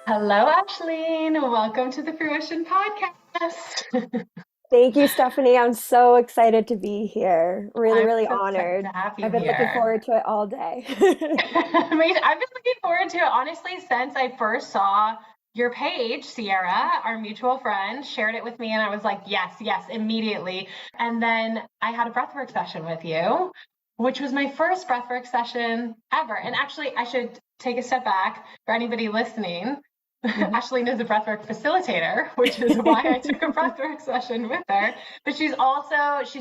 Hello, Ashlene. Welcome to the Fruition Podcast. Thank you, Stephanie. I'm so excited to be here. Really, I'm really so excited to honored. have you I've been looking here. forward to it all day. I've been looking forward to it, honestly, since I first saw your page. Sierra, our mutual friend, shared it with me, and I was like, yes, yes, immediately. And then I had a breathwork session with you, which was my first breathwork session ever. And actually, I should take a step back for anybody listening. Mhm. Ashlene is a breathwork facilitator, which is why I took a breathwork session with her. But she's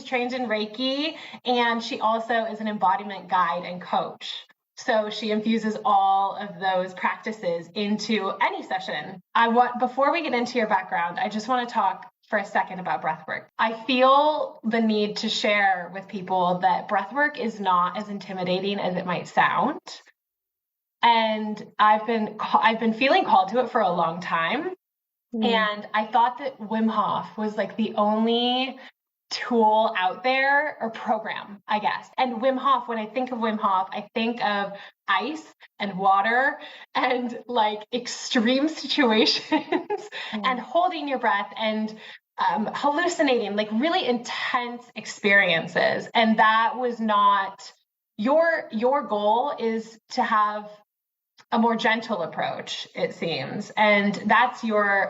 trained in Reiki, and she also is an embodiment guide and coach. So she infuses all of those practices into any session. Before we get into your background, I just want to talk for a second about breathwork. I feel the need to share with people that breathwork is not as intimidating as it might sound. And I've been feeling called to it for a long time. Mm. And I thought that Wim Hof was like the only tool out there, or program, I guess. And Wim Hof, when I think of Wim Hof, I think of ice and water and like extreme situations and Mm. holding your breath and hallucinating, like really intense experiences. And that was not your goal. Is to have a more gentle approach, it seems. And that's your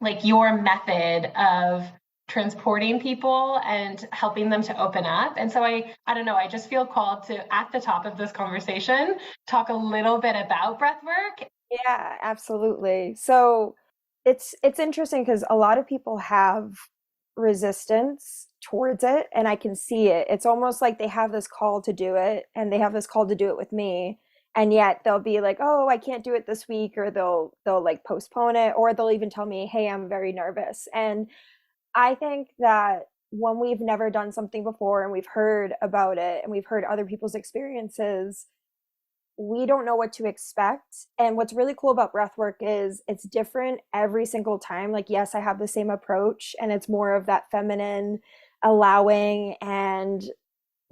method of transporting people and helping them to open up. And so I don't know, I just feel called to, at the top of this conversation, talk a little bit about breath work. Yeah, absolutely. So it's interesting because a lot of people have resistance towards it, and I can see it. It's almost like they have this call to do it, and they have this call to do it with me, and yet they'll be like, "Oh, I can't do it this week," or they'll like postpone it, or they'll even tell me, "Hey, I'm very nervous." And I think that when we've never done something before and we've heard about it and we've heard other people's experiences, we don't know what to expect. And what's really cool about breath work is it's different every single time. Like, yes, I have the same approach, and it's more of that feminine, allowing, and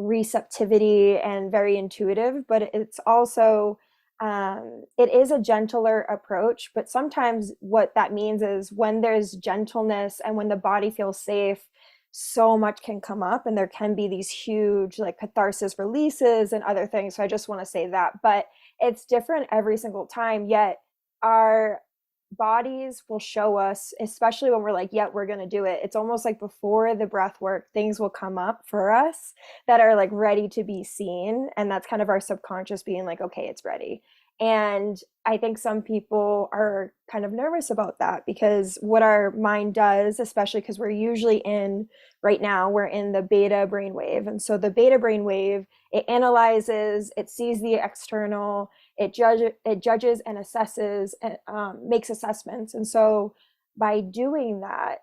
receptivity, and very intuitive, but it's also it is a gentler approach. But sometimes what that means is when there's gentleness and when the body feels safe, so much can come up, and there can be these huge like catharsis releases and other things. So I just want to say that, but it's different every single time. Yet our bodies will show us, especially when we're like, yeah, we're going to do it. It's almost like before the breath work, things will come up for us that are like ready to be seen. And that's kind of our subconscious being like, okay, it's ready. And I think some people are kind of nervous about that because what our mind does, especially because we're usually in right now, we're in the beta brainwave. And so the beta brainwave, it analyzes, it sees the external, it judges and assesses and makes assessments. And so by doing that,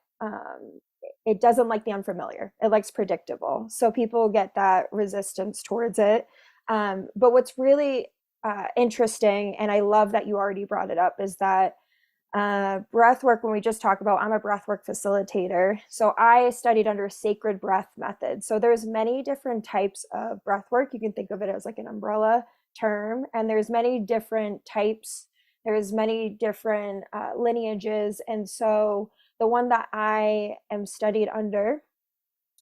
it doesn't like the unfamiliar. It likes predictable. So people get that resistance towards it. But what's really interesting, and I love that you already brought it up, is that breath work, when we just talk about, I'm a breath work facilitator. So I studied under sacred breath method. So there's many different types of breath work. You can think of it as like an umbrella term, and there's many different types. There's many different lineages. And so the one that I am studied under,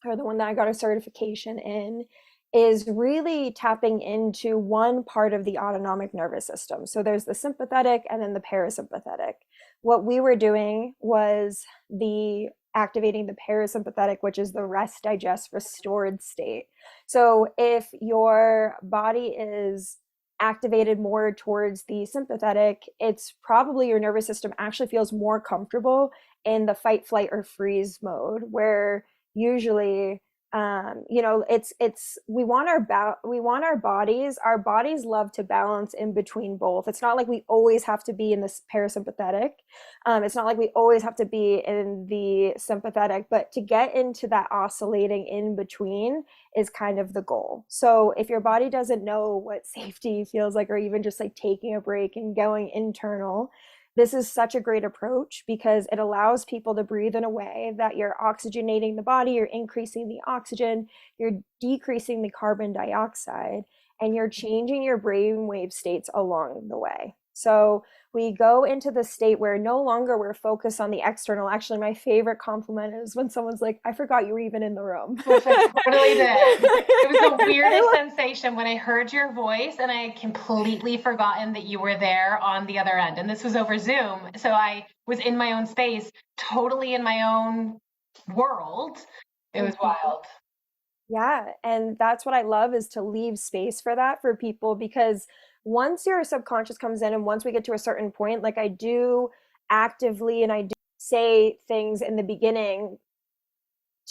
or the one that I got a certification in, is really tapping into one part of the autonomic nervous system. So there's the sympathetic and then the parasympathetic. What we were doing was the activating the parasympathetic, which is the rest, digest, restored state. So if your body is activated more towards the sympathetic, it's probably your nervous system actually feels more comfortable in the fight, flight, or freeze mode, where usually it's we want our bodies love to balance in between both. It's not like we always have to be in this parasympathetic. It's not like we always have to be in the sympathetic, but to get into that oscillating in between is kind of the goal. So if your body doesn't know what safety feels like, or even just like taking a break and going internal, this is such a great approach because it allows people to breathe in a way that you're oxygenating the body, you're increasing the oxygen, you're decreasing the carbon dioxide, and you're changing your brainwave states along the way. So we go into the state where no longer we're focused on the external. Actually, my favorite compliment is when someone's like, I forgot you were even in the room. Which I totally did. It was the weirdest I sensation when I heard your voice and I had completely forgotten that you were there on the other end. And this was over Zoom. So I was in my own space, totally in my own world. It was wild. Yeah, and that's what I love is to leave space for that for people because once your subconscious comes in and once we get to a certain point, like I do actively and I do say things in the beginning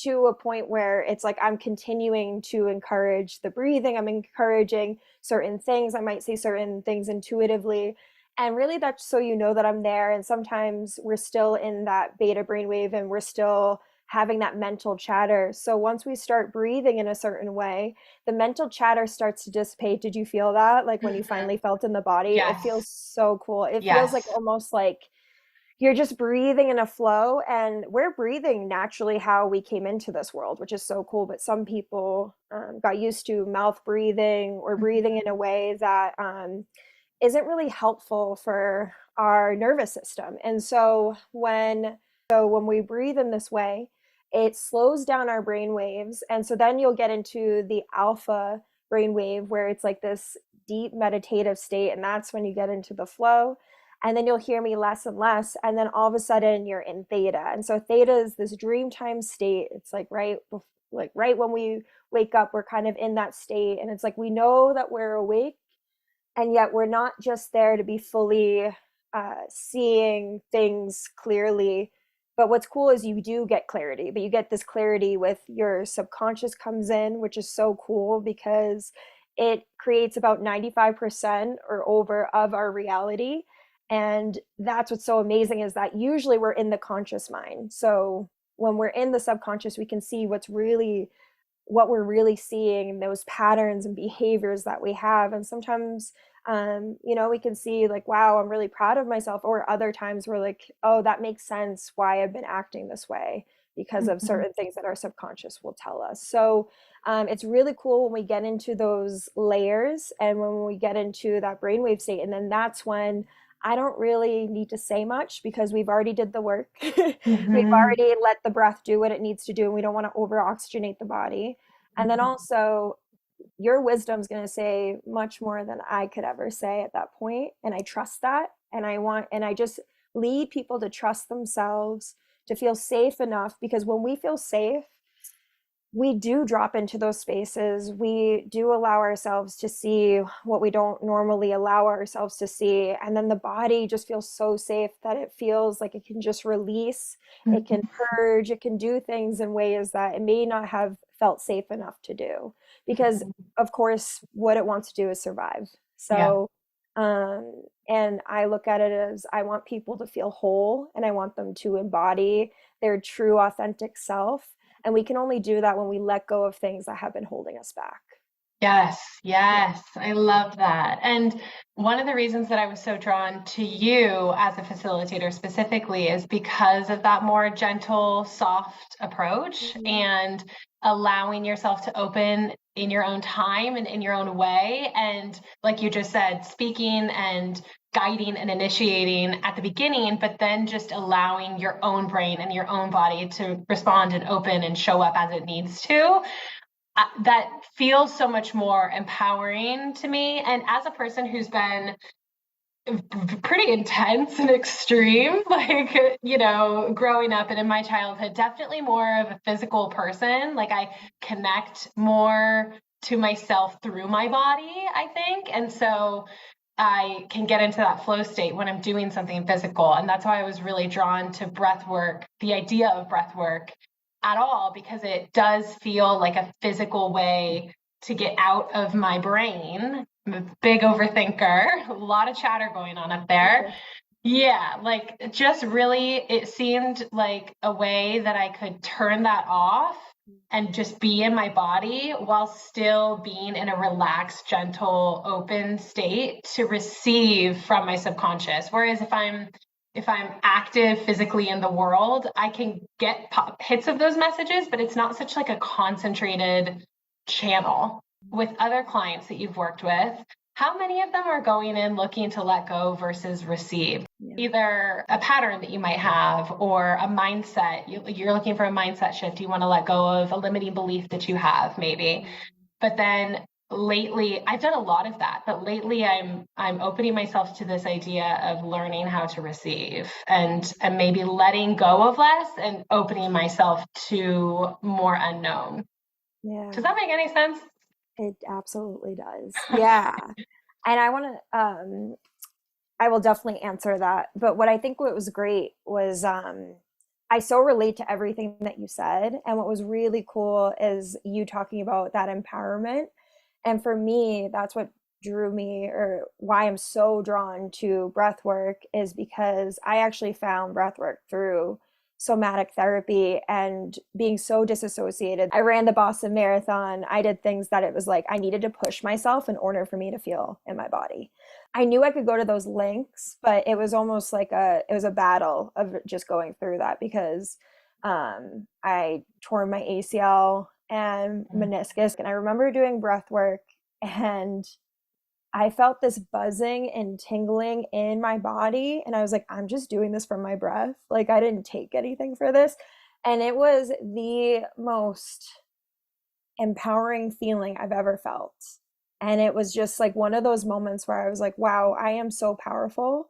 to a point where it's like I'm continuing to encourage the breathing, I'm encouraging certain things, I might say certain things intuitively. And really, that's so you know that I'm there. And sometimes we're still in that beta brainwave and we're still having that mental chatter. So once we start breathing in a certain way, the mental chatter starts to dissipate. Did you feel that? Like when you Mhm. finally felt in the body? It Yes. feels so cool. It feels like Yes. almost like you're just breathing in a flow, and we're breathing naturally how we came into this world, which is so cool. But some people got used to mouth breathing or breathing in a way that isn't really helpful for our nervous system. And so when we breathe in this way, it slows down our brain waves. And so then you'll get into the alpha brain wave where it's like this deep meditative state. And that's when you get into the flow. And then you'll hear me less and less. And then all of a sudden you're in theta. And so theta is this dream time state. It's like right when we wake up, we're kind of in that state. And it's like we know that we're awake and yet we're not just there to be fully seeing things clearly. But what's cool is you do get clarity, but you get this clarity with your subconscious comes in, which is so cool because it creates about 95% or over of our reality. And that's what's so amazing is that usually we're in the conscious mind. So when we're in the subconscious, we can see what we're really seeing, those patterns and behaviors that we have. And sometimes we can see like, wow, I'm really proud of myself. Or other times we're like, oh, that makes sense why I've been acting this way because of Mhm. certain things that our subconscious will tell us. So it's really cool when we get into those layers and when we get into that brainwave state. And then that's when I don't really need to say much because we've already did the work. We've Mhm. already let the breath do what it needs to do, and we don't want to over oxygenate the body. And then also, your wisdom's going to say much more than I could ever say at that point, and I trust that. And I just lead people to trust themselves, to feel safe enough because when we feel safe, we do drop into those spaces. We do allow ourselves to see what we don't normally allow ourselves to see. And then the body just feels so safe that it feels like it can just release, it can Mhm. purge, it can do things in ways that it may not have felt safe enough to do. Because, of course, what it wants to do is survive. Yeah. So, and I look at it as I want people to feel whole and I want them to embody their true, authentic self, and we can only do that when we let go of things that have been holding us back. Yes, Yeah. yes, I love that. And one of the reasons that I was so drawn to you as a facilitator specifically is because of that more gentle, soft approach Mhm. and allowing yourself to open in your own time and in your own way. And like you just said, speaking and guiding and initiating at the beginning, but then just allowing your own brain and your own body to respond and open and show up as it needs to. That feels so much more empowering to me. And as a person who's been pretty intense and extreme, like, growing up and in my childhood, definitely more of a physical person. Like, I connect more to myself through my body, I think. And so I can get into that flow state when I'm doing something physical. And that's why I was really drawn to breath work, the idea of breath work at all, because it does feel like a physical way to get out of my brain. I'm a big overthinker, a lot of chatter going on up Me there. too. Yeah, like just really, it seemed like a way that I could turn that off and just be in my body while still being in a relaxed, gentle, open state to receive from my subconscious. Whereas if I'm active physically in the world, I can get hits of those messages, but it's not such like a concentrated channel. With other clients that you've worked with, how many of them are going in looking to let go versus receive? Yeah. Either a pattern that you might have or a mindset. You're looking for a mindset shift. You want to let go of a limiting belief that you have, maybe. But then lately, I've done a lot of that. But lately, I'm opening myself to this idea of learning how to receive and maybe letting go of less and opening myself to more unknown. Yeah. Does that make any sense? It absolutely does. Yeah. And I will definitely answer that. But what I think what was great was I so relate to everything that you said. And what was really cool is you talking about that empowerment. And for me, that's what drew me, or why I'm so drawn to breath work, is because I actually found breath work through somatic therapy and being so disassociated. I ran the Boston Marathon. I did things that it was like I needed to push myself in order for me to feel in my body. I knew I could go to those links, but it was almost like it was a battle of just going through that, because I tore my ACL and meniscus. And I remember doing breath work, and I felt this buzzing and tingling in my body. And I was like, I'm just doing this from my breath. Like, I didn't take anything for this. And it was the most empowering feeling I've ever felt. And it was just like one of those moments where I was like, wow, I am so powerful.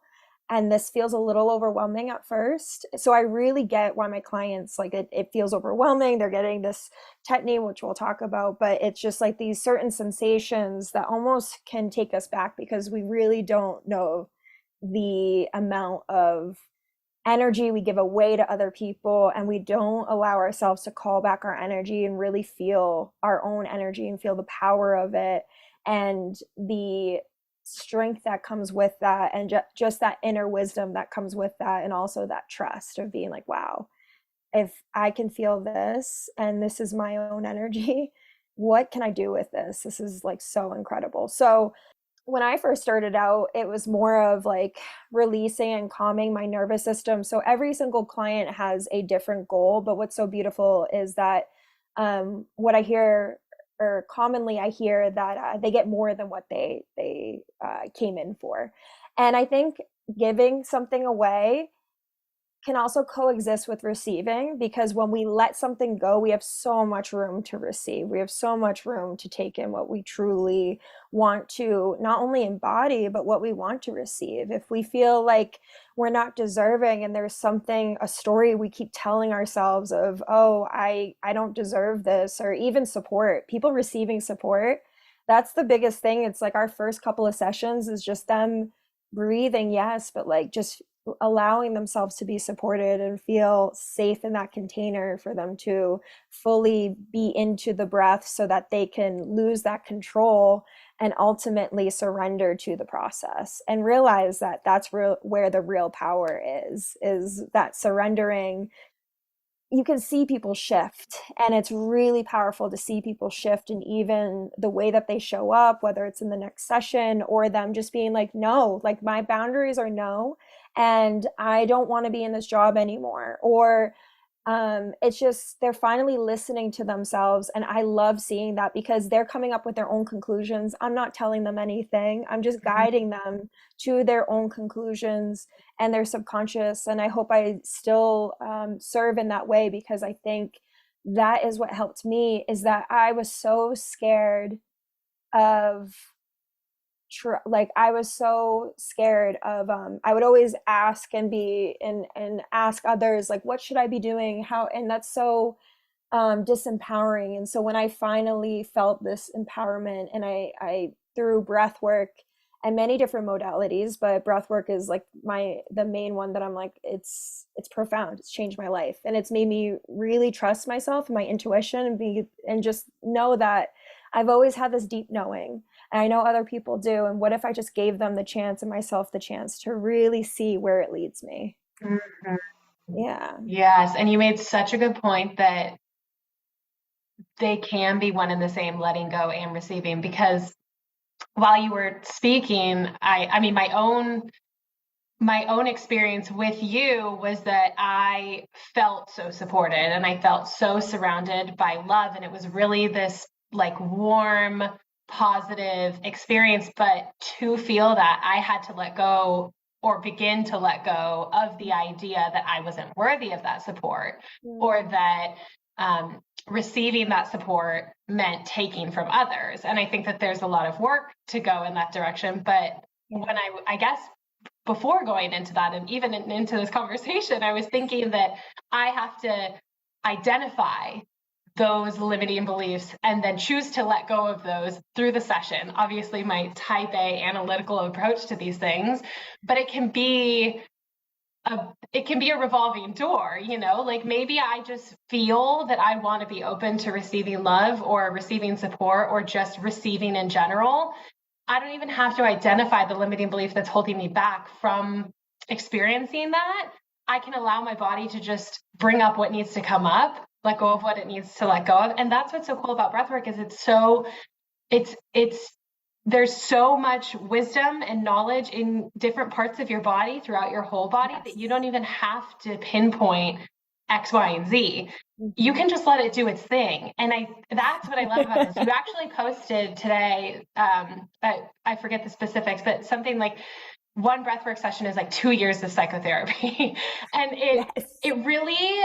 And this feels a little overwhelming at first. So I really get why my clients, like, it feels overwhelming. They're getting this technique, which we'll talk about, but it's just like these certain sensations that almost can take us back, because we really don't know the amount of energy we give away to other people, and we don't allow ourselves to call back our energy and really feel our own energy and feel the power of it and the strength that comes with that, and just that inner wisdom that comes with that, and also that trust of being like, wow, if I can feel this and this is my own energy, what can I do with this? This is like so incredible. So when I first started out, it was more of like releasing and calming my nervous system. So every single client has a different goal, but what's so beautiful is that what I hear, or commonly I hear, that they get more than what they came in for. And I think giving something away can also coexist with receiving, because when we let something go, we have so much room to receive. We have so much room to take in what we truly want to not only embody, but what we want to receive. If we feel like we're not deserving, and there's something, a story we keep telling ourselves of, oh, I don't deserve this, or even support, people receiving support, that's the biggest thing. It's like our first couple of sessions is just them breathing, yes, but like just allowing themselves to be supported and feel safe in that container for them to fully be into the breath, so that they can lose that control and ultimately surrender to the process and realize that that's where the real power is that surrendering. You can see people shift, and it's really powerful to see people shift, and even the way that they show up, whether it's in the next session or them just being like, no, like my boundaries are no, and I don't want to be in this job anymore, or it's just they're finally listening to themselves. And I love seeing that, because they're coming up with their own conclusions. I'm not telling them anything, I'm just guiding them to their own conclusions and their subconscious. And I hope I still serve in that way, because I think that is what helped me, is that I was so scared of like I was so scared of I would always ask and be and ask others like, what should I be doing, how, and that's so disempowering. And so when I finally felt this empowerment, and I through breath work and many different modalities, but breath work is like the main one that I'm like, it's profound, it's changed my life, and it's made me really trust myself and my intuition, and just know that I've always had this deep knowing, and I know other people do, and what if I just gave them the chance, and myself the chance, to really see where it leads me. Mhm. Yeah. Yes. And you made such a good point that they can be one and the same, letting go and receiving, because while you were speaking, I mean, my own experience with you was that I felt so supported and I felt so surrounded by love. And it was really this like warm positive experience, but to feel that I had to let go or begin to let go of the idea that I wasn't worthy of that support, or that receiving that support meant taking from others. And I think that there's a lot of work to go in that direction. But when I guess before going into that and even into this conversation, I was thinking that I have to identify those limiting beliefs and then choose to let go of those through the session. Obviously, my type A analytical approach to these things, but it can be a revolving door, you know, like maybe I just feel that I want to be open to receiving love or receiving support or just receiving in general. I don't even have to identify the limiting belief that's holding me back from experiencing that. I can allow my body to just bring up what needs to come up, let go of what it needs to let go of. And that's what's so cool about breathwork is it's there's so much wisdom and knowledge in different parts of your body throughout your whole body that you don't even have to pinpoint X, Y, and Z. You can just let it do its thing. And that's what I love about this. You actually posted today, I forget the specifics, but something like one breathwork session is like 2 years of psychotherapy. And it really,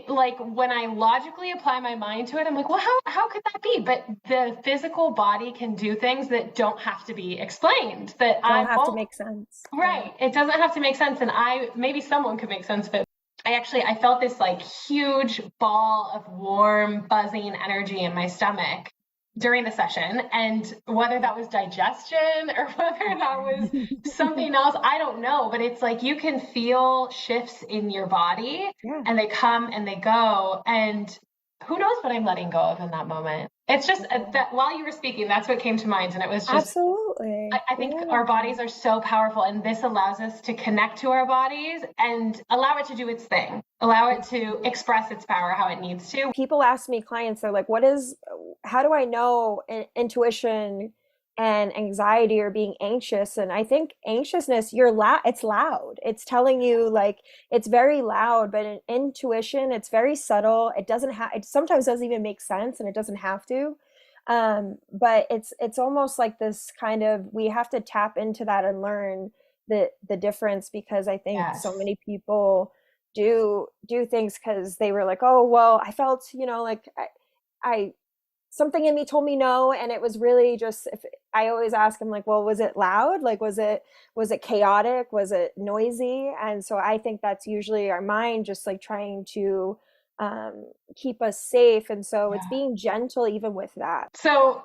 like when I logically apply my mind to it, I'm like, well, how could that be? But the physical body can do things that don't have to be explained. That don't have to make sense. Right. It doesn't have to make sense. And maybe someone could make sense of it. I felt this like huge ball of warm, buzzing energy in my stomach during the session. And whether that was digestion or whether that was something else, I don't know. But it's like you can feel shifts in your body and they come and they go. And who knows what I'm letting go of in that moment. It's just that while you were speaking, that's what came to mind. And it was just absolutely. I think our bodies are so powerful, and this allows us to connect to our bodies and allow it to do its thing, allow it to express its power how it needs to. People ask me, clients, they're like, how do I know intuition and anxiety or being anxious? And I think anxiousness, it's loud. It's telling you, like, it's very loud, but in intuition, it's very subtle. It sometimes doesn't even make sense, and it doesn't have to. But it's almost like this kind of, we have to tap into that and learn the difference, because I think so many people do things because they were like, oh, well, I felt, like I something in me told me no, and it was really just, if I always ask them, like, well, was it loud? Like, was it chaotic? Was it noisy? And so I think that's usually our mind just like trying to keep us safe. And so it's being gentle even with that. So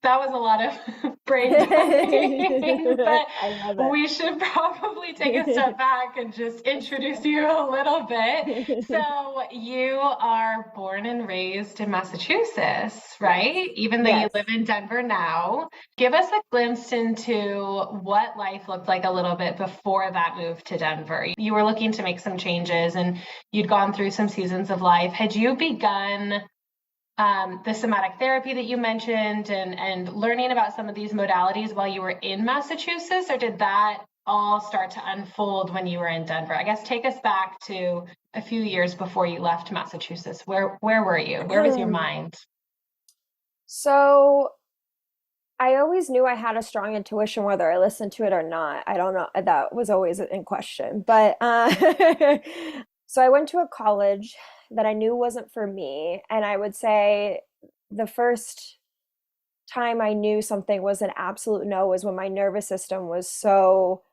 that was a lot of brain dumping, but we should probably take a step back and just introduce you a little bit. So you are born and raised in Massachusetts, right? Even though you live in Denver now. Give us a glimpse into what life looked like a little bit before that move to Denver. You were looking to make some changes and you'd gone through some seasons of life. Had you begun the somatic therapy that you mentioned and learning about some of these modalities while you were in Massachusetts, or did that all start to unfold when you were in Denver? I guess take us back to a few years before you left Massachusetts. Where were you? Where was your mind? So I always knew I had a strong intuition, whether I listened to it or not. I don't know. That was always in question. But so I went to a college that I knew wasn't for me. And I would say the first time I knew something was an absolute no was when my nervous system was so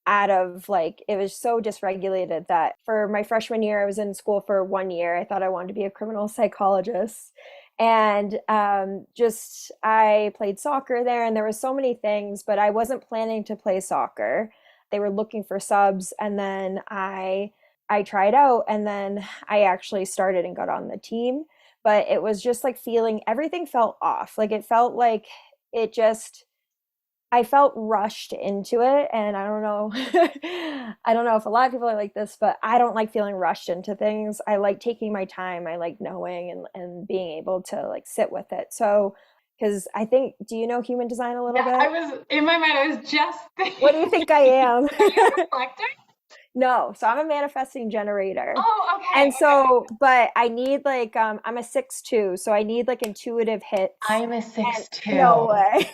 out of, like, it was so dysregulated that for my freshman year, I was in school for 1 year. I thought I wanted to be a criminal psychologist. And I played soccer there, and there were so many things, but I wasn't planning to play soccer. They were looking for subs, and then I tried out, and then I actually started and got on the team. But it was just like feeling, everything felt off. Like it felt like I felt rushed into it. And I don't know, I don't know if a lot of people are like this, but I don't like feeling rushed into things. I like taking my time. I like knowing and being able to like sit with it. So, because I think, do you know human design a little bit? I was in my mind, I was just thinking, what do you think I am? Are you a reflector? No, so I'm a manifesting generator. Oh, okay, And okay. so, but I need like I'm a 6'2", so I need like intuitive hits. I'm a And six no two. way.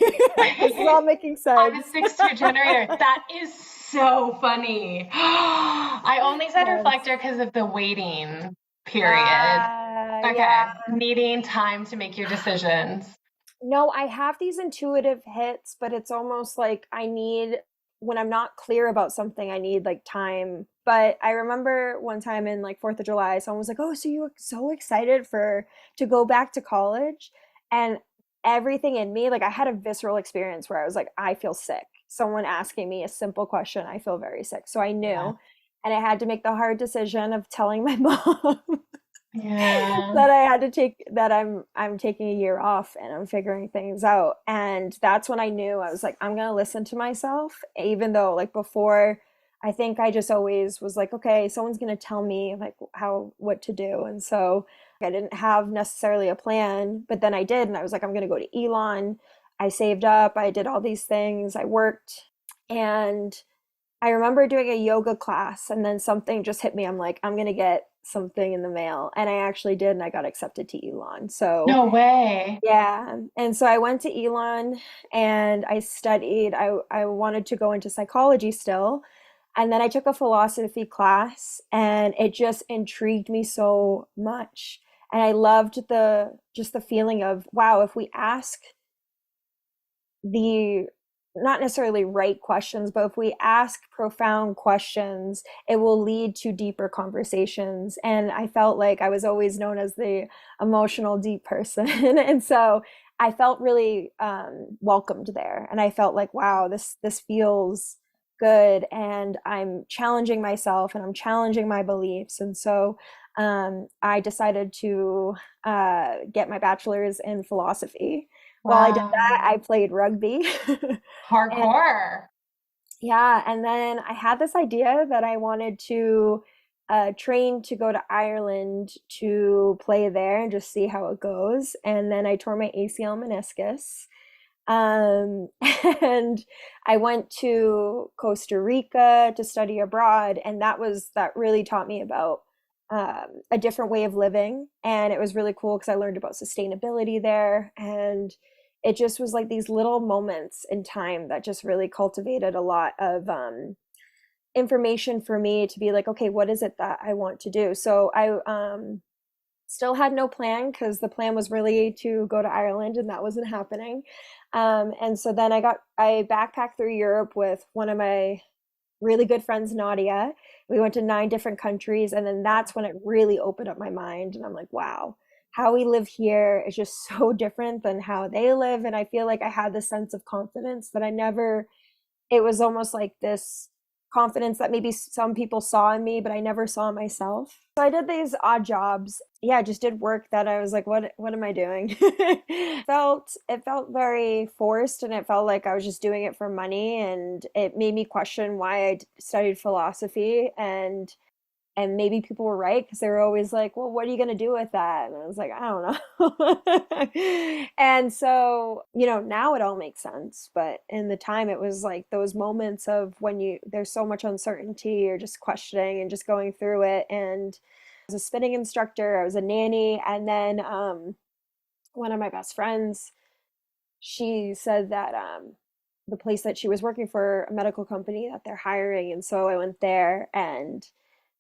This is all making I'm a sense. 6'2" generator. That is so funny. I only said Yes. reflector because of the waiting period. Yeah. Okay. Needing time to make your decisions. No, I have these intuitive hits, but it's almost like I need, when I'm not clear about something, I need like time. But I remember one time in like 4th of July, someone was like, "Oh, so you were so excited for to go back to college?" And everything in me, like I had a visceral experience where I was like, I feel sick. Someone asking me a simple question, I feel very sick. So I Yeah. knew, and I had to make the hard decision of telling my mom Yeah. that I had to take that I'm taking a year off and I'm figuring things out. And that's when I knew I was like, I'm gonna listen to myself, even though like before I think I just always was like, okay, someone's gonna tell me like how what to do. And so I didn't have necessarily a plan, but then I did, and I was like, I'm gonna go to Elon. I saved up, I did all these things, I worked, and I remember doing a yoga class and then something just hit me. I'm like, I'm gonna get something in the mail. And I actually did, and I got accepted to Elon. So No way. yeah. And so I went to Elon and I studied. I wanted to go into psychology still. And then I took a philosophy class and it just intrigued me so much. And I loved the just the feeling of, wow, if we ask the not necessarily right questions, but if we ask profound questions, it will lead to deeper conversations. And I felt like I was always known as the emotional deep person. And so I felt really welcomed there. And I felt like, wow, this feels good. And I'm challenging myself and I'm challenging my beliefs. And so I decided to get my bachelor's in philosophy. While I did that, Wow. I played rugby. And Hardcore. yeah, and then I had this idea that I wanted to train to go to Ireland to play there and just see how it goes. And then I tore my ACL meniscus. Um, and I went to Costa Rica to study abroad, and that really taught me about a different way of living. And it was really cool because I learned about sustainability there. And it just was like these little moments in time that just really cultivated a lot of information for me to be like, okay, what is it that I want to do? So I still had no plan because the plan was really to go to Ireland and that wasn't happening. And so then I backpacked through Europe with one of my really good friends, Nadia. We went to 9 different countries, and then that's when it really opened up my mind. And I'm like, wow, how we live here is just so different than how they live. And I feel like I had this sense of confidence that I never, it was almost like this confidence that maybe some people saw in me, but I never saw in myself. So I did these odd jobs. Yeah, I just did work that I was like, what am I doing? It felt very forced, and it felt like I was just doing it for money, and it made me question why I studied philosophy. And maybe people were right because they were always like, well, what are you going to do with that? And I was like, I don't know. And so, now it all makes sense. But in the time, it was like those moments of when there's so much uncertainty, you're just questioning and just going through it. And I was a spinning instructor, I was a nanny. And then one of my best friends, she said that the place that she was working for, a medical company, that they're hiring. And so I went there, and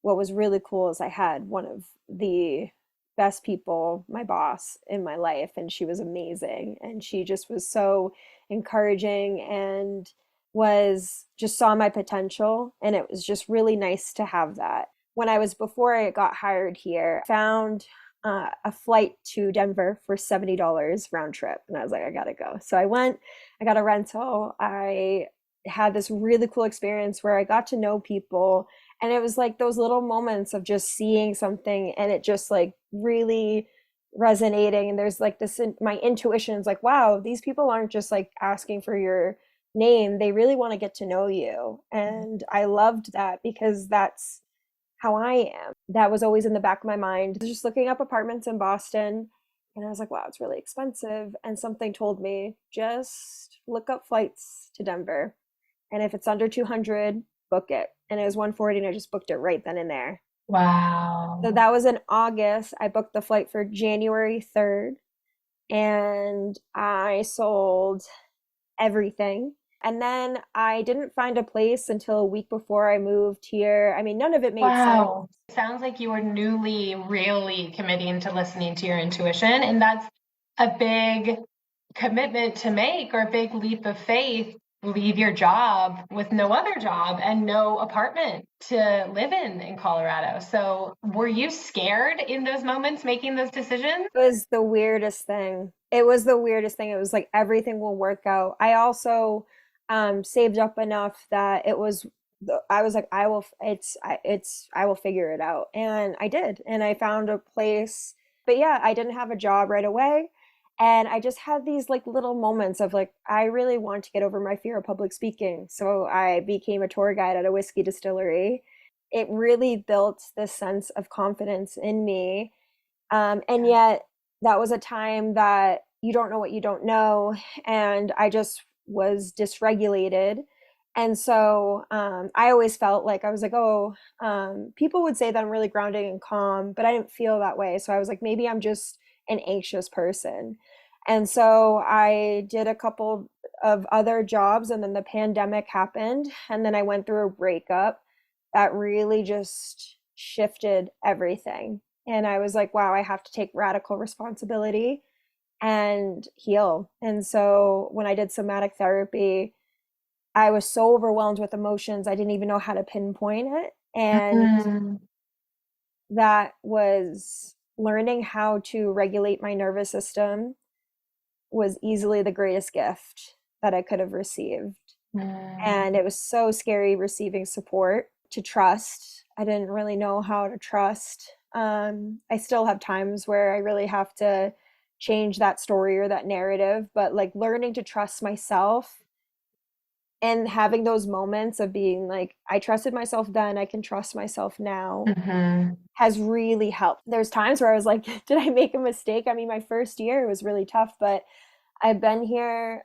what was really cool is I had one of the best people, my boss in my life, and she was amazing. And she just was so encouraging and was just saw my potential. And it was just really nice to have that. When I was before I got hired here, I found a flight to Denver for $70 round trip. And I was like, I gotta go. So I went, I got a rental. I had this really cool experience where I got to know people. And it was like those little moments of just seeing something and it just like really resonating. And there's like this, my intuition is like, wow, these people aren't just like asking for your name. They really want to get to know you. And I loved that because that's how I am. That was always in the back of my mind. Just looking up apartments in Boston, and I was like, wow, it's really expensive. And something told me, just look up flights to Denver. And if it's under 200, book it. And it was 140 and I just booked it right then and there. So Wow. that was in August. I booked the flight for January 3rd and I sold everything. And then I didn't find a place until a week before I moved here. I mean, none of it made sense. Wow. Sounds like you were newly really committing to listening to your intuition. And that's a big commitment to make, or a big leap of faith. Leave your job with no other job and no apartment to live in Colorado. So were you scared in those moments making those decisions? It was the weirdest thing. It was the weirdest thing. It was like everything will work out. I also saved up enough that it was I was like I will it's I will figure it out. And I did. And I found a place. But yeah, I didn't have a job right away. And I just had these like little moments of like I really want to get over my fear of public speaking. So I became a tour guide at a whiskey distillery. It really built this sense of confidence in me, and yet that was a time that you don't know what you don't know. And I just was dysregulated. And so I always felt like I was like, oh, people would say that I'm really grounded and calm, but I didn't feel that way. So I was like, maybe I'm just an anxious person. And so I did a couple of other jobs, and then the pandemic happened. And then I went through a breakup that really just shifted everything. And I was like, wow, I have to take radical responsibility and heal. And so when I did somatic therapy, I was so overwhelmed with emotions, I didn't even know how to pinpoint it. And Mhm. that was learning how to regulate my nervous system was easily the greatest gift that I could have received. And it was so scary receiving support, to trust. I didn't really know how to trust. I still have times where I really have to change that story or that narrative, but like learning to trust myself and having those moments of being like, I trusted myself then, I can trust myself now, Mhm. has really helped. There's times where I was like, did I make a mistake? I mean, my first year was really tough, but I've been here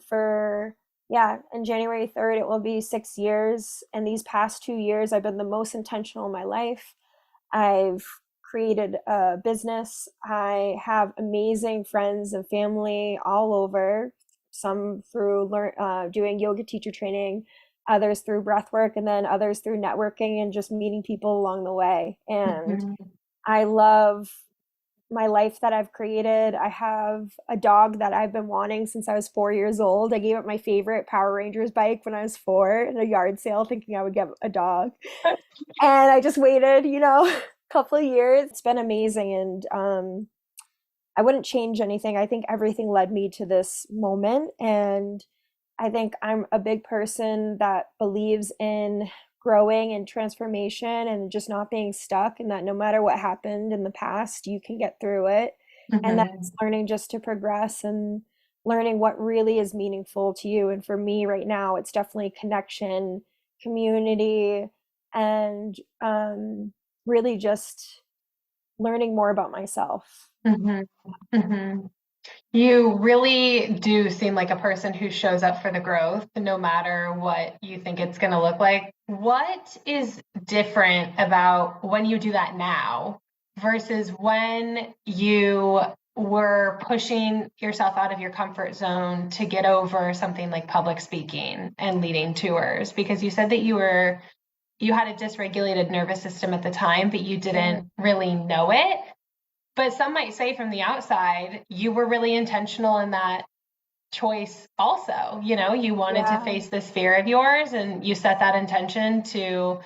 for, yeah, on January 3rd, it will be 6 years. And these past 2 years, I've been the most intentional in my life. I've created a business. I have amazing friends and family all over, some through doing yoga teacher training, others through breathwork, and then others through networking and just meeting people along the way. And Mhm. I love my life that I've created. I have a dog that I've been wanting since I was 4 years old. I gave up my favorite Power Rangers bike when I was four at a yard sale, thinking I would get a dog. And I just waited, a couple of years. It's been amazing. And I wouldn't change anything. I think everything led me to this moment. And I think I'm a big person that believes in growing and transformation and just not being stuck, and that no matter what happened in the past, you can get through it. And that's Mhm. learning just to progress and learning what really is meaningful to you. And for me right now, it's definitely connection, community, and really just learning more about myself. Mhm. Mhm. You really do seem like a person who shows up for the growth, no matter what you think it's going to look like. What is different about when you do that now versus when you were pushing yourself out of your comfort zone to get over something like public speaking and leading tours? Because you said that you had a dysregulated nervous system at the time, but you Yeah. didn't really know it. But some might say from the outside, you were really intentional in that choice also. You wanted to Yeah. face this fear of yours and you set that intention to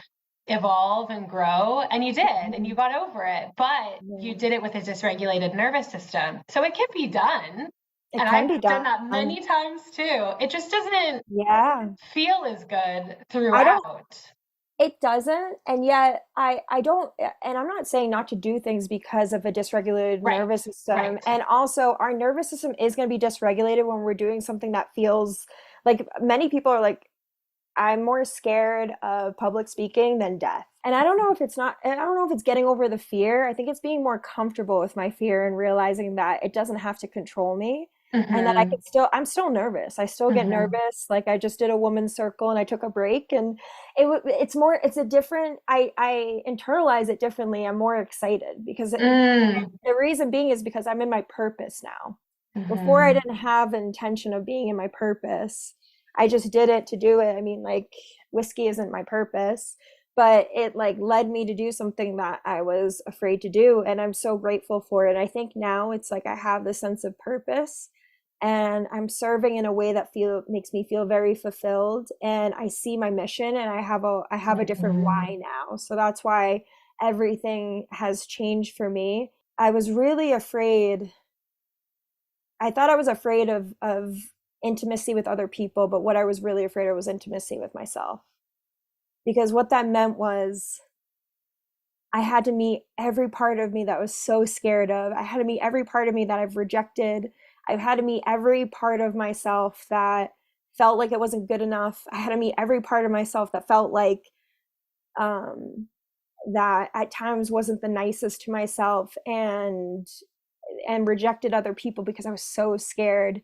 evolve and grow, and you did, and you Mhm. got over it. But you Yeah. did it with a dysregulated nervous system. So it can be done. It And can be I've done done. that many times too. It just doesn't Yeah. feel as good I don't throughout. It doesn't, and yet I don't, and I'm not saying not to do things because of a dysregulated nervous Right. system. Right. And also our nervous system is going to be dysregulated when we're doing something that feels like, many people are like, I'm more scared of public speaking than death. And I don't know if it's getting over the fear. I think it's being more comfortable with my fear and realizing that it doesn't have to control me. and that I Mm-hmm. could still, I'm still nervous. I still get Mm-hmm. nervous. Like I just did a woman's circle and I took a break, and it's more, it's a different, I internalize it differently. I'm more excited because Mm. the reason being is because I'm in my purpose now. Before I Mm-hmm. didn't have the intention of being in my purpose. I just did it to do it. I mean, like whiskey isn't my purpose, but it like led me to do something that I was afraid to do, and I'm so grateful for it. I think now it's like I have this sense of purpose and I'm serving in a way that feel makes me feel very fulfilled, and I see my mission, and I have a different Mm-hmm. why now. So that's why everything has changed for me. I was really afraid. I thought I was afraid of intimacy with other people, but what I was really afraid of was intimacy with myself. Because what that meant was I had to meet every part of me that I was so scared of. I had to meet every part of me that I've rejected. I've had to meet every part of myself that felt like it wasn't good enough. I had to meet every part of myself that felt like um, that at times wasn't the nicest to myself, and rejected other people because I was so scared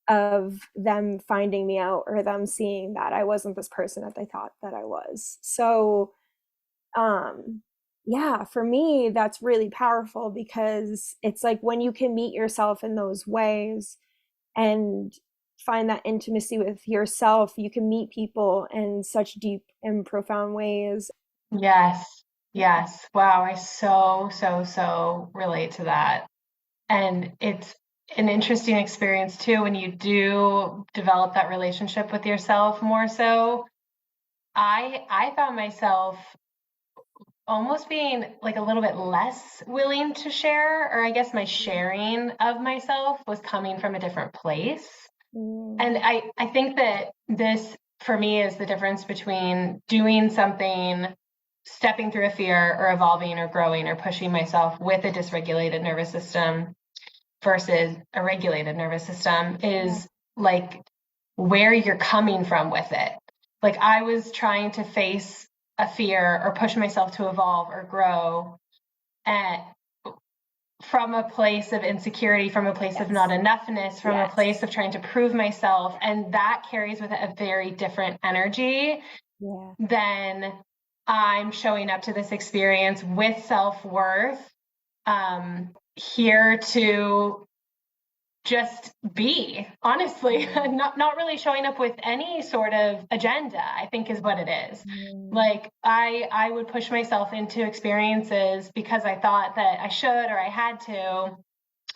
of them finding me out or them seeing that I wasn't this person that they thought that I was. So, um, yeah, for me, that's really powerful because it's like when you can meet yourself in those ways and find that intimacy with yourself, you can meet people in such deep and profound ways. Yes. Yes. Wow. I so relate to that. And it's an interesting experience too when you do develop that relationship with yourself more so. I found myself almost being like a little bit less willing to share, or I guess my sharing of myself was coming from a different place. And Mm, I think that this for me is the difference between doing something, stepping through a fear or evolving or growing or pushing myself with a dysregulated nervous system versus a regulated nervous system yeah. is like where you're coming from with it. Like I was trying to face a fear or push myself to evolve or grow and from a place of insecurity, from a place of not Yes. enoughness, from a place Yes. of trying to prove myself. And that carries with it a very different energy Yeah. than I'm showing up to this experience with self worth, here to just be, honestly. Mm, Not really showing up with any sort of agenda, I think is what it is. mm, Like I would push myself into experiences because I thought that I should or I had to,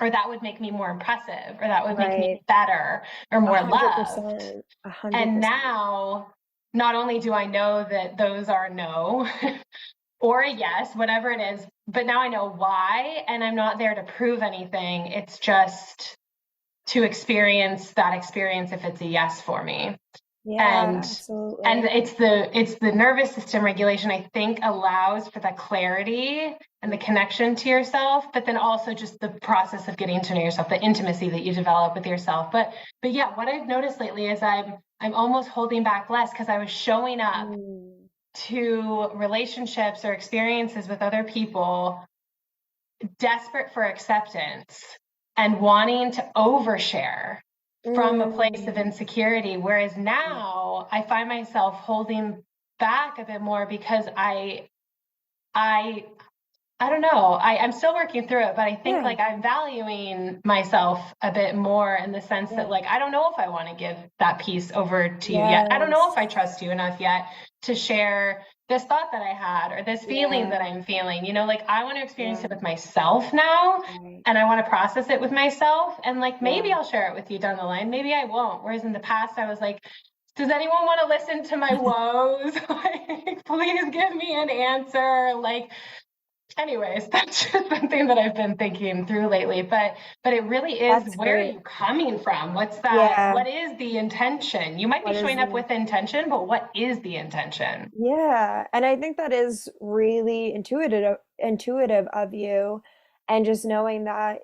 or that would make me more impressive, or that would make me right. better or A more hundred loved. percent. A hundred And percent. now not only do I know that those are no or a yes, whatever it is, but now I know why, and I'm not there to prove anything. It's just to experience that experience if it's a yes for me. Yeah, And absolutely. it's the nervous system regulation I think allows for the clarity and the connection to yourself, but then also just the process of getting to know yourself, the intimacy that you develop with yourself. But yeah, what I've noticed lately is I'm almost holding back less because I was showing up Mm, to relationships or experiences with other people desperate for acceptance and wanting to overshare from a place of mm, insecurity. Whereas yeah, now I find myself holding back a bit more because I I don't know. I'm still working through it, but I think yeah, like I'm valuing myself a bit more in the sense that yeah. like I don't know if I want to give that piece over to you yet. I don't know if Yes. I trust you enough yet to share this thought that I had or this feeling that Yeah, I'm feeling. You know, like I want to experience yeah, it with myself now right. and I want to process it with myself and like maybe Yeah, I'll share it with you down the line. Maybe I won't. Whereas in the past I was like, does anyone want to listen to my woes? Like, please give me an answer. Like, anyways, that's just something that I've been thinking through lately. But it really is, that's where are great. you coming from? What's that? Yeah. What is the intention? You might be What is showing up the with intention, but what is the intention? Yeah, and I think that is really intuitive of you, and just knowing that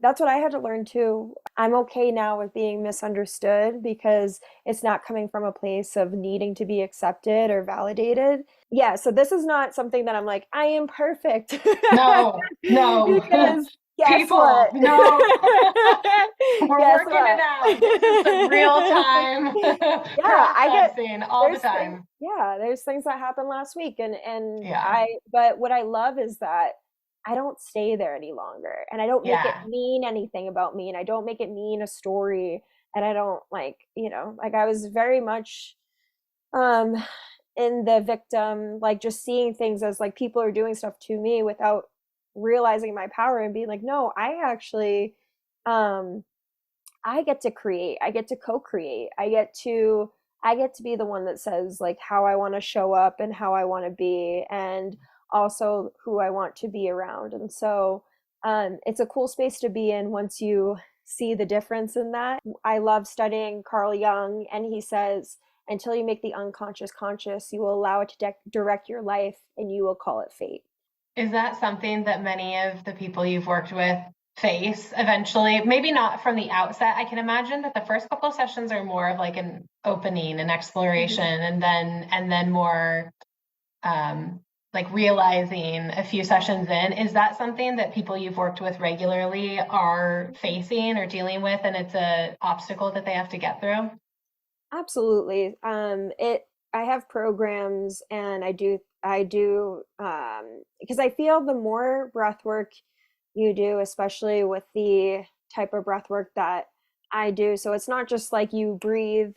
that's what I had to learn too. I'm okay now with being misunderstood because it's not coming from a place of needing to be accepted or validated. Yeah, so this is not something that I'm like, I am perfect. No, no. Because Guess People, what? no, we're Guess working it what? out. This is the real time Yeah, I get processing all the there's things, time. yeah, there's things that happened last week, and Yeah. I but what I love is that I don't stay there any longer, and I don't make it Yeah. mean anything about me, and I don't make it mean a story, and I don't like, like I was very much um in the victim, like just seeing things as like people are doing stuff to me without realizing my power and being like, no, I actually um I get to create. I get to co-create. I get to be the one that says like how I want to show up and how I want to be, and also who I want to be around. And so it's a cool space to be in once you see the difference in that. I love studying Carl Jung, and he says, until you make the unconscious conscious, you will allow it to direct your life, and you will call it fate. Is that something that many of the people you've worked with face eventually? Maybe not from the outset. I can imagine that the first couple of sessions are more of like an opening, an exploration, Mhm. and then more um, like realizing a few sessions in. Is that something that people you've worked with regularly are facing or dealing with, and it's a obstacle that they have to get through? Absolutely. I have programs, and I do because I feel the more breath work you do, especially with the type of breath work that I do. So it's not just like you breathe,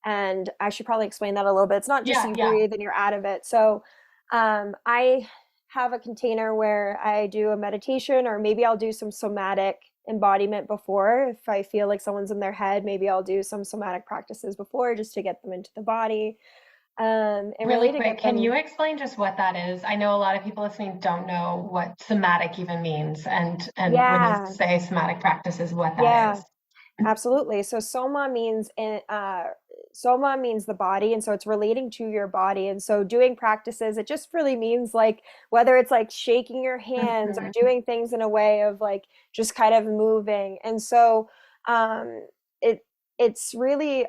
and I should probably explain that a little bit. It's not just Yeah, you yeah. breathe and you're out of it. So I have a container where I do a meditation, or maybe I'll do some somatic embodiment before. If I feel like someone's in their head, maybe I'll do some somatic practices before just to get them into the body, and Really really to quick, get can you them. explain just what that is? I know a lot of people listening don't know what somatic even means, and when you Yeah, say somatic practices, what that yeah, is. absolutely. So soma means the body, and so it's relating to your body. And so doing practices, it just really means like whether it's like shaking your hands or Mhm. doing things in a way of like just kind of moving. And so um it it's really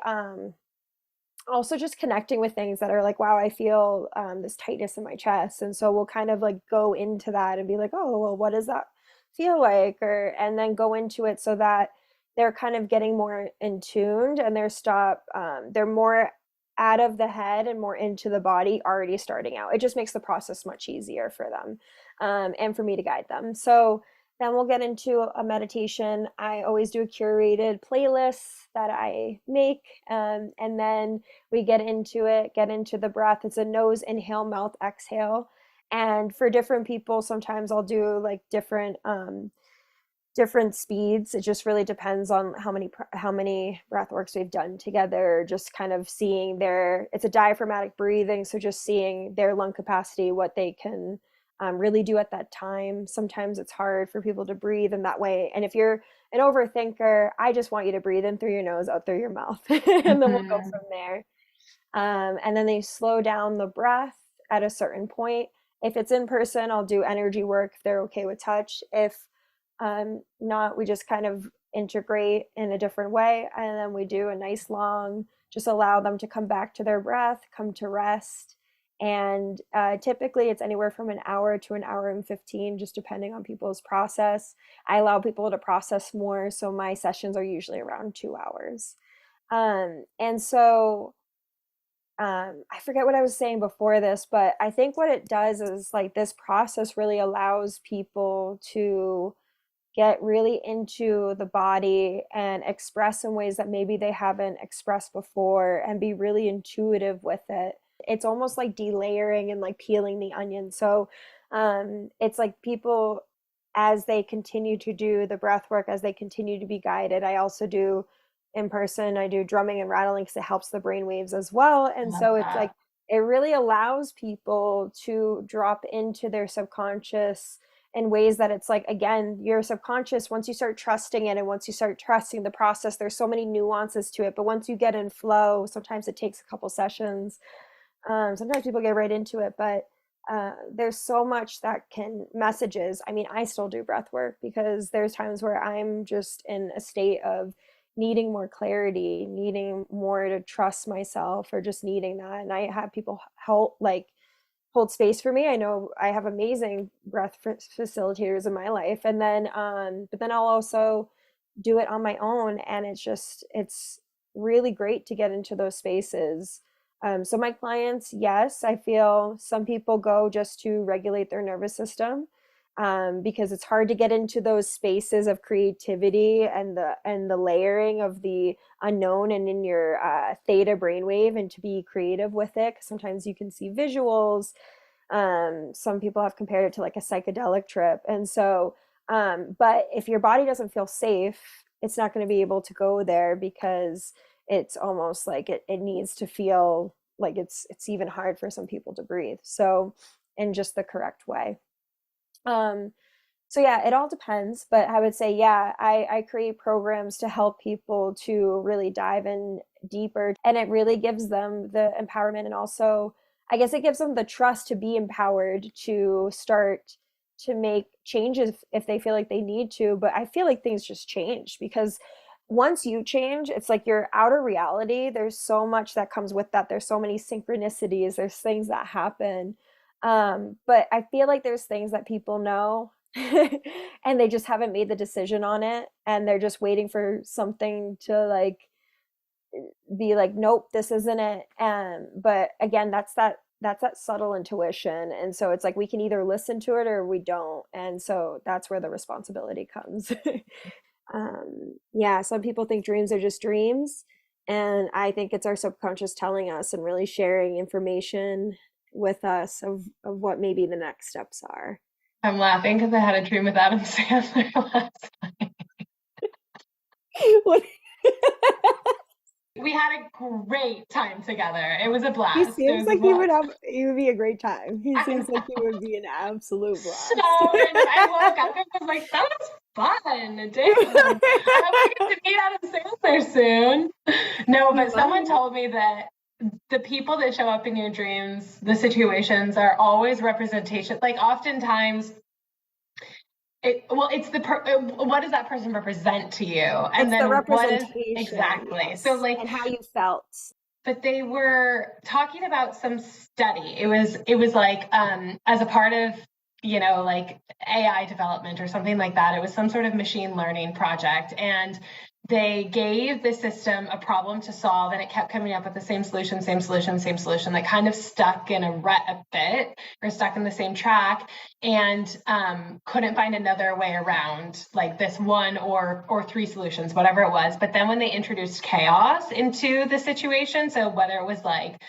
also just connecting with things that are like, wow, I feel this tightness in my chest. And so we'll kind of like go into that and be like, oh, well, what does that feel like? Or, and then go into it so that they're kind of getting more in tuned, and they're more out of the head and more into the body already starting out. It just makes the process much easier for them, and for me to guide them. So then we'll get into a meditation. I always do a curated playlist that I make, and then we get into the breath. It's a nose inhale, mouth exhale. And for different people, sometimes I'll do like different speeds. It just really depends on how many breath works we've done together. Just kind of seeing it's a diaphragmatic breathing, so just seeing their lung capacity, what they can really do at that time. Sometimes it's hard for people to breathe in that way, and if you're an overthinker, I just want you to breathe in through your nose, out through your mouth, and then we'll go Mhm. from there. And then they slow down the breath at a certain point. If it's in person, I'll do energy work if they're okay with touch. If not, we just kind of integrate in a different way. And then we do a nice long, just allow them to come back to their breath, come to rest. And typically it's anywhere from an hour to an hour and 15, just depending on people's process. I allow people to process more. So my sessions are usually around 2 hours. And so I forget what I was saying before this, but I think what it does is like this process really allows people to get really into the body and express in ways that maybe they haven't expressed before, and be really intuitive with it. It's almost like delayering and like peeling the onion. So it's like people, as they continue to do the breath work, as they continue to be guided, I also do in person, I do drumming and rattling because it helps the brain waves as well. I And love so it's like that. it really allows people to drop into their subconscious in ways that it's like, again, your subconscious, once you start trusting it and once you start trusting the process, there's so many nuances to it. But once you get in flow, sometimes it takes a couple sessions. Sometimes people get right into it, but there's so much that can messages. I mean, I still do breath work because there's times where I'm just in a state of needing more clarity, needing more to trust myself, or just needing that. And I have people help, like hold space for me. I know I have amazing facilitators in my life, and then but then I'll also do it on my own, and it's really great to get into those spaces. So my clients, yes, I feel some people go just to regulate their nervous system, because it's hard to get into those spaces of creativity and the layering of the unknown and in your theta brainwave, and to be creative with it. 'Cause sometimes you can see visuals. Some people have compared it to like a psychedelic trip. And so, but if your body doesn't feel safe, it's not going to be able to go there, because it's almost like it needs to feel like it's even hard for some people to breathe. So, in just the correct way. Um, so yeah, it all depends, but I would say, yeah, I create programs to help people to really dive in deeper, and it really gives them the empowerment, and also, I guess it gives them the trust to be empowered to start to make changes if they feel like they need to. But I feel like things just change, because once you change, it's like your outer reality. There's so much that comes with that. There's so many synchronicities. There's things that happen. But I feel like there's things that people know and they just haven't made the decision on it, and they're just waiting for something to like be like, nope, this isn't it. But again, that's that subtle intuition, and so it's like we can either listen to it or we don't, and so that's where the responsibility comes. Yeah, some people think dreams are just dreams, and I think it's our subconscious telling us and really sharing information with us of what maybe the next steps are. I'm laughing because I had a dream with Adam Sandler last night. What- We had a great time together. It was a He blast. It seems was a like blast. he would be a great time. He I seems like he know. would be an absolute So blast. random. I woke up and was like, that was fun. Damn. I hope I get to meet Adam Sandler soon. No, He but someone might. told me that the people that show up in your dreams, the situations are always representation. Like oftentimes it's what does that person represent to you? And It's the then what is representation, exactly. So yes, like, and how you felt. but they were talking about some study. It was like as a part of like AI development or something like that. It was some sort of machine learning project, and they gave the system a problem to solve, and it kept coming up with the same solution, same solution, same solution, that kind of stuck in a rut a bit, or stuck in the same track, and couldn't find another way around like this one or three solutions, whatever it was. But then when they introduced chaos into the situation, so whether it was like,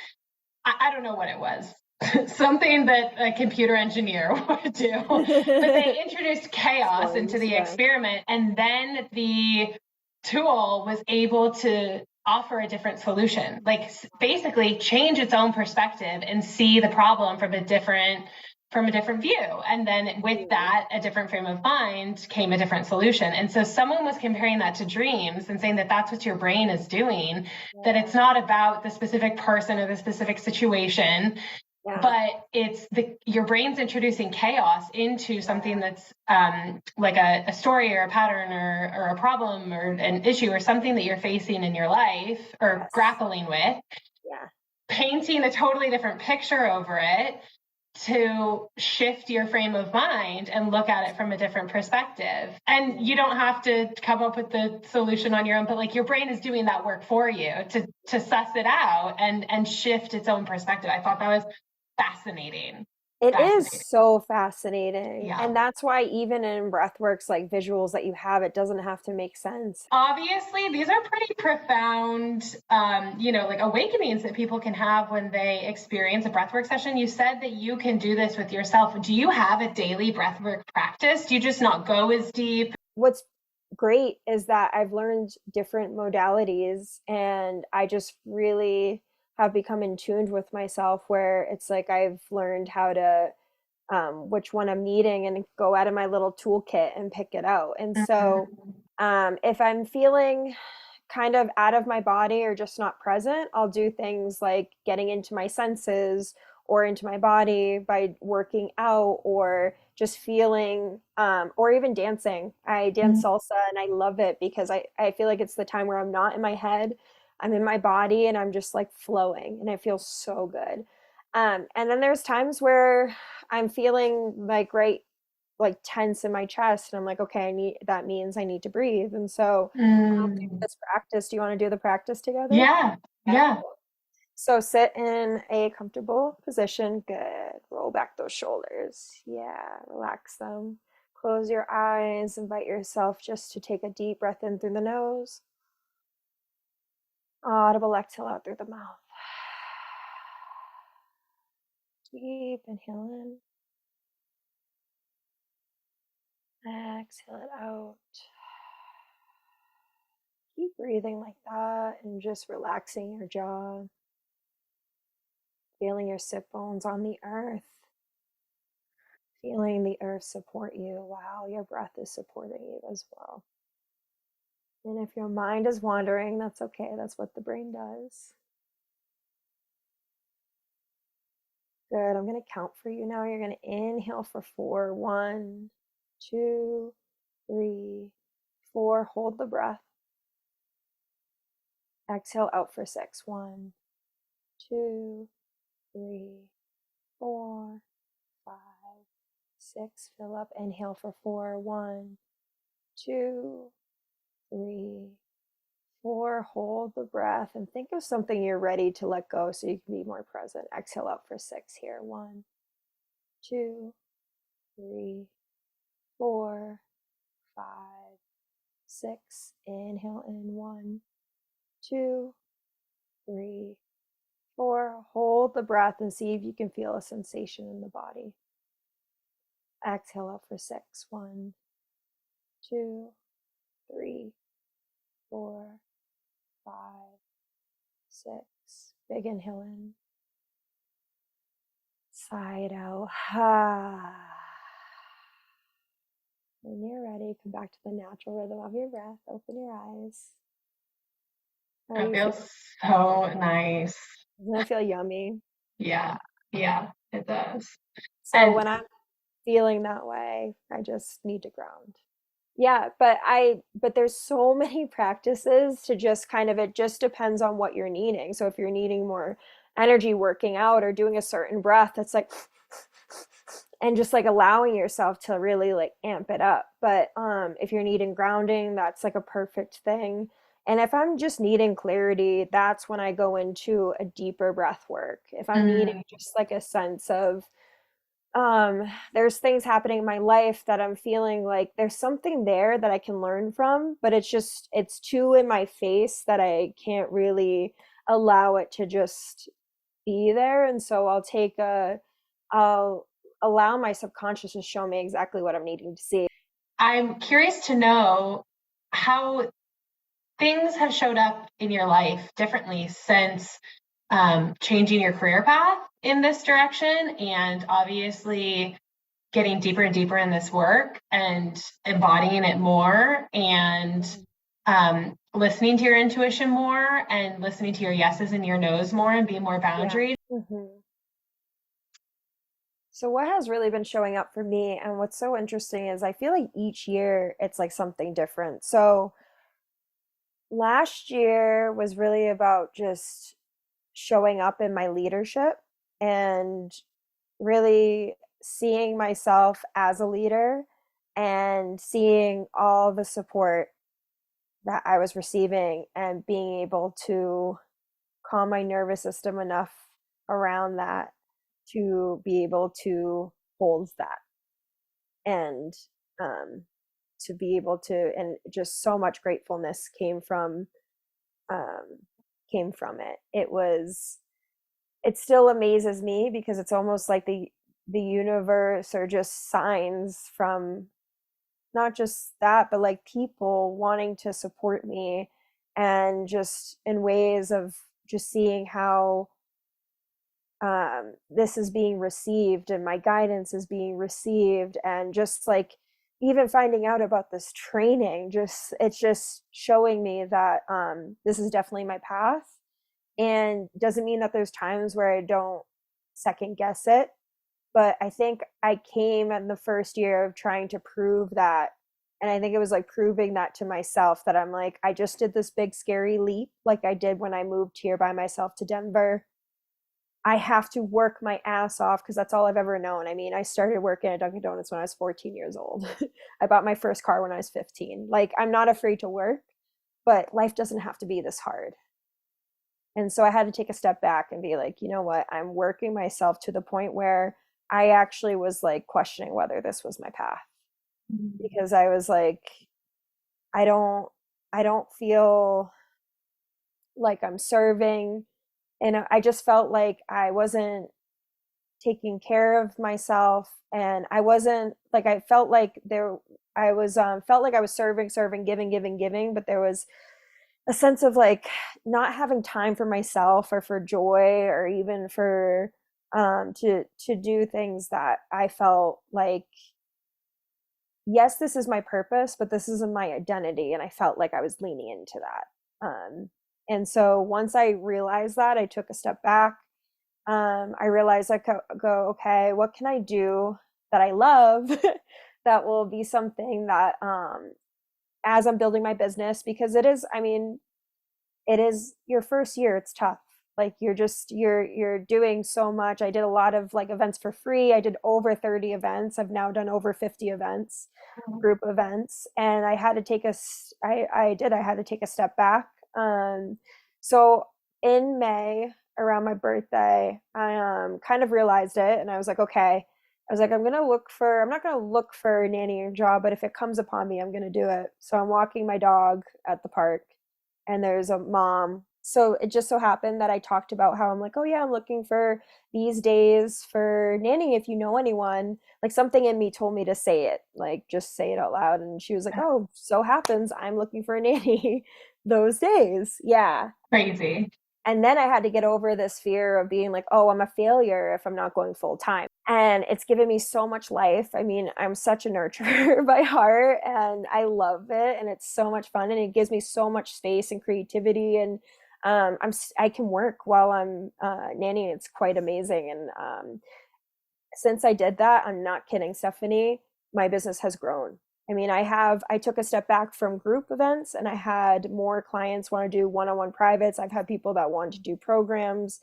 I don't know what it was, something that a computer engineer would do, but they introduced chaos into Storms, the yeah. experiment, and then the tool was able to offer a different solution, like basically change its own perspective and see the problem from a different view. And then with Yeah. that, a different frame of mind came a different solution. And so someone was comparing that to dreams and saying that that's what your brain is doing, that Yeah. it's not about the specific person or the specific situation, Yeah. but it's your brain's introducing chaos into something that's like a story or a pattern or a problem or an issue or something that you're facing in your life or Yes. grappling with, Yeah. painting a totally different picture over it to shift your frame of mind and look at it from a different perspective. And you don't have to come up with the solution on your own, but like your brain is doing that work for you to suss it out and shift its own perspective. I thought that was fascinating. It is Fascinating. so fascinating. Yeah. And that's why even in breathworks, like visuals that you have, it doesn't have to make sense. Obviously, these are pretty profound, like awakenings that people can have when they experience a breathwork session. You said that you can do this with yourself. Do you have a daily breathwork practice? Do you just not go as deep? What's great is that I've learned different modalities, and I just really have become in tune with myself, where it's like I've learned how to which one I'm needing, and go out of my little toolkit and pick it out. And so Mhm. if I'm feeling kind of out of my body or just not present, I'll do things like getting into my senses or into my body by working out, or just feeling, or even dancing. I dance salsa and I love it, because I feel like it's the time where I'm not in my head, I'm in my body, and I'm just like flowing, and it feels so good. And then there's times where I'm feeling like tense in my chest, and I'm like, okay, that means I need to breathe. And so I'll do Mm. this practice. Do you want to do the practice together? Yeah. Yeah. Yeah. So sit in a comfortable position. Good. Roll back those shoulders. Yeah, relax them. Close your eyes. Invite yourself just to take a deep breath in through the nose. Audible exhale out through the mouth. Deep inhale in. Exhale it out. Keep breathing like that and just relaxing your jaw. Feeling your sit bones on the earth. Feeling the earth support you while your breath is supporting you as well. And if your mind is wandering, that's okay. That's what the brain does. Good. I'm going to count for you now. You're going to inhale for 4. 1, 2, 3, 4. Hold the breath. Exhale out for 6. 1, 2, 3, 4, 5, 6. Fill up. Inhale for 4. 1, 2, 3, 4. Hold the breath and think of something you're ready to let go so you can be more present. Exhale out for 6 here. 1, 2, 3, 4, 5, 6. Inhale in. 1, 2, 3, 4. Hold the breath and see if you can feel a sensation in the body. Exhale out for 6. 1, 2, 3, 4, 5, 6. Big inhale in. Side out. When you're ready, come back to the natural rhythm of your breath. Open your eyes. How do That you feel? feels so nice. Doesn't it feel yummy? Yeah. Yeah, it does. So And when I'm feeling that way, I just need to ground. Yeah, but there's so many practices to just kind of, it just depends on what you're needing. So if you're needing more energy working out or doing a certain breath, it's like and just like allowing yourself to really like amp it up. But if you're needing grounding, that's like a perfect thing. And if I'm just needing clarity, that's when I go into a deeper breath work. If I'm needing mm, just like a sense of there's things happening in my life that I'm feeling like there's something there that I can learn from, but it's too in my face that I can't really allow it to just be there. And so I'll allow my subconscious to show me exactly what I'm needing to see. I'm curious to know how things have showed up in your life differently since changing your career path in this direction, and obviously getting deeper and deeper in this work and embodying it more, and listening to your intuition more and listening to your yeses and your nos more and being more Yeah. boundaries. So what has really been showing up for me, and what's so interesting is I feel like each year it's like something different. So last year was really about just showing up in my leadership and really seeing myself as a leader and seeing all the support that I was receiving and being able to calm my nervous system enough around that to be able to hold that and um, to be able to, and just so much gratefulness um, came from it. It still amazes me because it's almost like the universe or just signs from not just that, but like people wanting to support me and just in ways of just seeing how this is being received and my guidance is being received, and just like even finding out about this training, just it's just showing me that this is definitely my path. And doesn't mean that there's times where I don't second guess it, but I think I came in the first year of trying to prove that. And I think it was like proving that to myself that I'm like, I just did this big scary leap like I did when I moved here by myself to Denver. I have to work my ass off because that's all I've ever known. I mean, I started working at Dunkin' Donuts when I was 14 years old. I bought my first car when I was 15. Like, I'm not afraid to work, but life doesn't have to be this hard. And so I had to take a step back and be like, you know what? I'm working myself to the point where I actually was like questioning whether this was my path, Mhm. because I was like, I don't I don't feel like I'm serving, and I just felt like I wasn't taking care of myself, and I wasn't like, I felt like there I was felt like I was serving, giving, but there was a sense of like not having time for myself or for joy or even for to do things that I felt like, yes, this is my purpose, but this isn't my identity, and I felt like I was leaning into that. And so once I realized that, I took a step back. I realized I could go, okay, what can I do that I love that will be something that, as I'm building my business, because it is, I mean, it is your first year, it's tough. Like, you're doing so much. I did a lot of like events for free. I did over 30 events. I've now done over 50 events, group events, and I had to take a step back. So in May, around my birthday, I kind of realized it, and I was like, okay. I was like, I'm not gonna look for a nannying job, but if it comes upon me, I'm gonna do it. So I'm walking my dog at the park, and there's a mom. So it just so happened that I talked about how I'm like, oh yeah, I'm looking for these days for nanny if you know anyone. Like, something in me told me to say it, like just say it out loud. And she was like, oh, so happens I'm looking for a nanny those days. Yeah. Crazy. And then I had to get over this fear of being like, oh, I'm a failure if I'm not going full time. And it's given me so much life. I mean, I'm such a nurturer by heart, and I love it. And it's so much fun. And it gives me so much space and creativity. And I can work while I'm nannying. It's quite amazing. And since I did that, I'm not kidding, Stephanie, my business has grown. I mean, I took a step back from group events, and I had more clients want to do one-on-one privates. I've had people that want to do programs.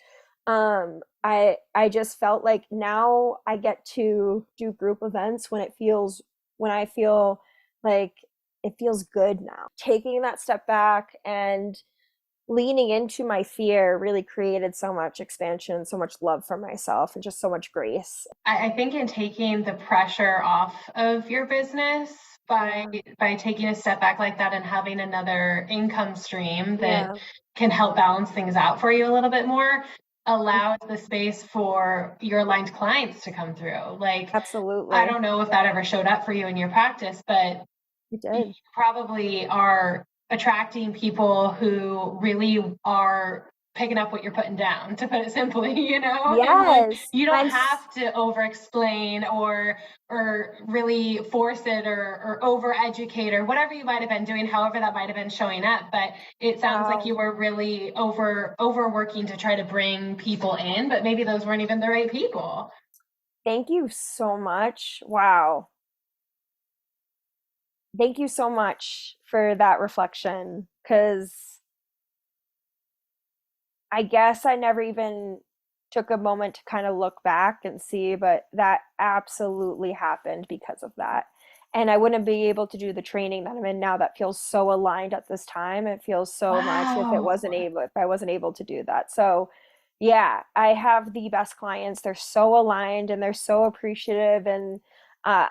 I just felt like now I get to do group events when I feel like it feels good now. Taking that step back and leaning into my fear really created so much expansion, so much love for myself, and just so much grace. I think in taking the pressure off of your business by Yeah. by taking a step back like that and having another income stream that Yeah. can help balance things out for you a little bit more allows the space for your aligned clients to come through. Like, I Absolutely. don't know if that ever showed up for you in your practice, but You you did. probably are attracting people who really are picking up what you're putting down, to put it simply, and like Yes. you don't have to over explain or really force it or over educate or whatever you might have been doing, however that might have been showing up. But it sounds like you Wow. were really overworking to try to bring people in, but maybe those weren't even the right people. Thank you so much. Wow. Thank you so much for that reflection, because I guess I never even took a moment to kind of look back and see, but that absolutely happened because of that. And I wouldn't be able to do the training that I'm in now that feels so aligned at this time. It feels so much Wow. if I wasn't able to do that. So yeah, I have the best clients. They're so aligned and they're so appreciative, and uh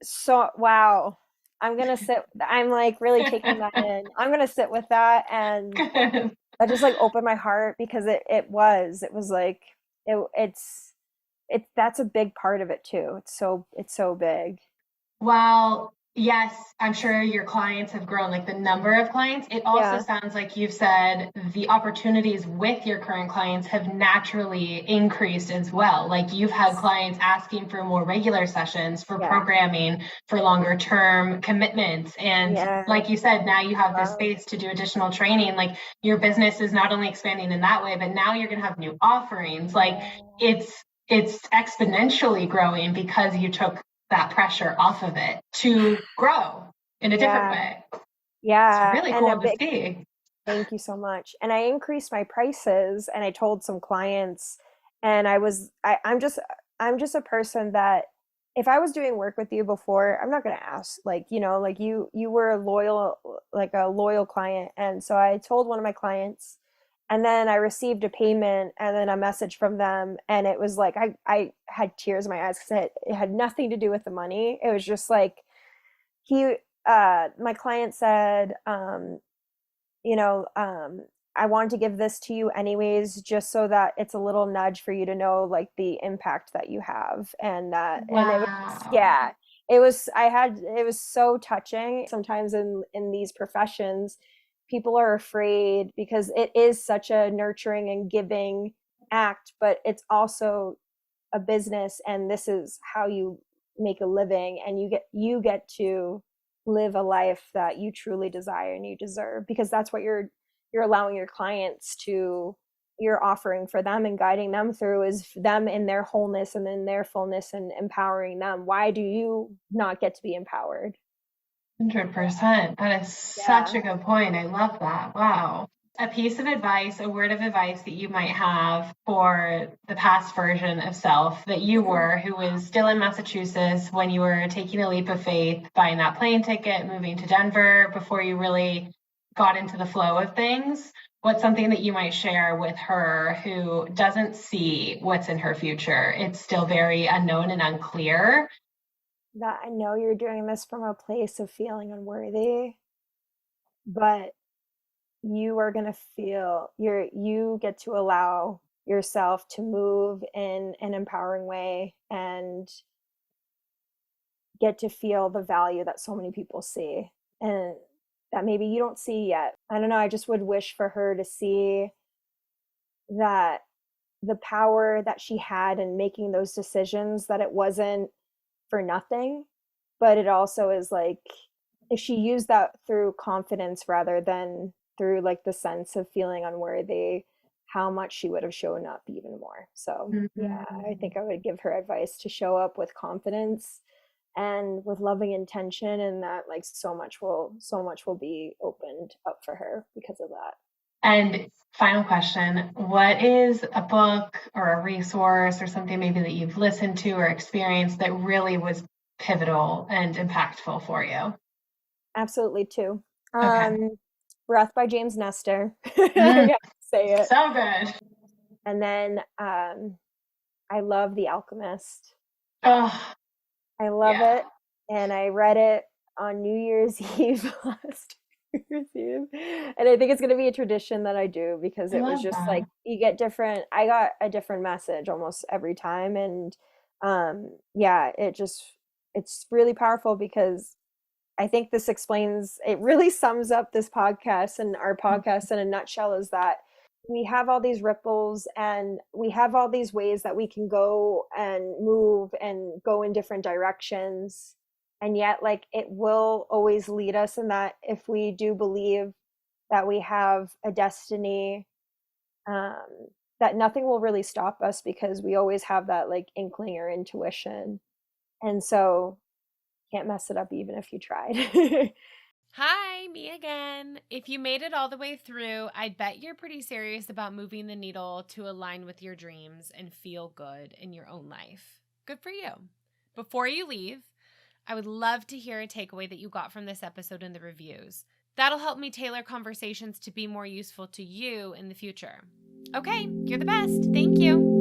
so wow. I'm like really taking that in. I'm gonna sit with that, and Good. that just like opened my heart, because it was like that's a big part of it too. It's so big. Well, yes, I'm sure your clients have grown, like the number of clients. It also Yeah. sounds like you've said the opportunities with your current clients have naturally increased as well. Like you've had Yes. clients asking for more regular sessions, for Yeah. programming, for longer term commitments. And Yeah. like you said, now you have this Wow. space to do additional training. Like your business is not only expanding in that way, but now you're going to have new offerings. Like Yeah. it's exponentially growing because you took that pressure off of it to grow in a different Yeah. way. It's Yeah. really And a cool to big see. thank you so much. And I increased my prices, and I told some clients, And I'm just a person that if I was doing work with you before, I'm not going to ask, like, like you were a loyal, like a loyal client. And so I told one of my clients, and then I received a payment and then a message from them. And it was like, I had tears in my eyes because it had nothing to do with the money. It was just like, he, my client said, you know, I wanted to give this to you anyways, just so that it's a little nudge for you to know like the impact that you have. And it was, Wow. yeah, it was so touching. Sometimes in these professions, people are afraid because it is such a nurturing and giving act, but it's also a business, and this is how you make a living, and you get to live a life that you truly desire and you deserve, because that's what you're allowing your clients to, you're offering for them and guiding them through, is them in their wholeness and in their fullness and empowering them. Why do you not get to be empowered? 100%. That is such Yeah. a good point. I love that. Wow. A piece of advice, a word of advice that you might have for the past version of self that you were, who was still in Massachusetts when you were taking a leap of faith, buying that plane ticket, moving to Denver before you really got into the flow of things. What's something that you might share with her who doesn't see what's in her future? It's still very unknown and unclear. That I know you're doing this from a place of feeling unworthy, but you are going to feel you get to allow yourself to move in an empowering way and get to feel the value that so many people see and that maybe you don't see yet. I don't know, I just would wish for her to see that the power that she had in making those decisions, that it wasn't for nothing, but it also is like, if she used that through confidence rather than through like the sense of feeling unworthy, how much she would have shown up even more. So yeah, I think Mhm. I would give her advice to show up with confidence and with loving intention, and that like so much will be opened up for her because of that. And final question, what is a book or a resource or something maybe that you've listened to or experienced that really was pivotal and impactful for you? Absolutely too. Okay. Breath by James Nestor. I Mm, have to say it. so good. And then I love The Alchemist. Oh, I love yeah. it. And I read it on New Year's Eve last New Year's Eve. And I think it's going to be a tradition that I do, because I it was love just like that. I got a different message almost every time. And yeah, it's really powerful, because I think this explains, it really sums up this podcast and our podcast in a nutshell, is that we have all these ripples and we have all these ways that we can go and move and go in different directions. And yet, like, it will always lead us in that, if we do believe that we have a destiny, um, that nothing will really stop us, because we always have that like inkling or intuition. And so can't mess it up even if you tried. Hi, me again. If you made it all the way through, I bet you're pretty serious about moving the needle to align with your dreams and feel good in your own life. Good for you. Before you leave, I would love to hear a takeaway that you got from this episode in the reviews. That'll help me tailor conversations to be more useful to you in the future. Okay, you're the best. Thank you.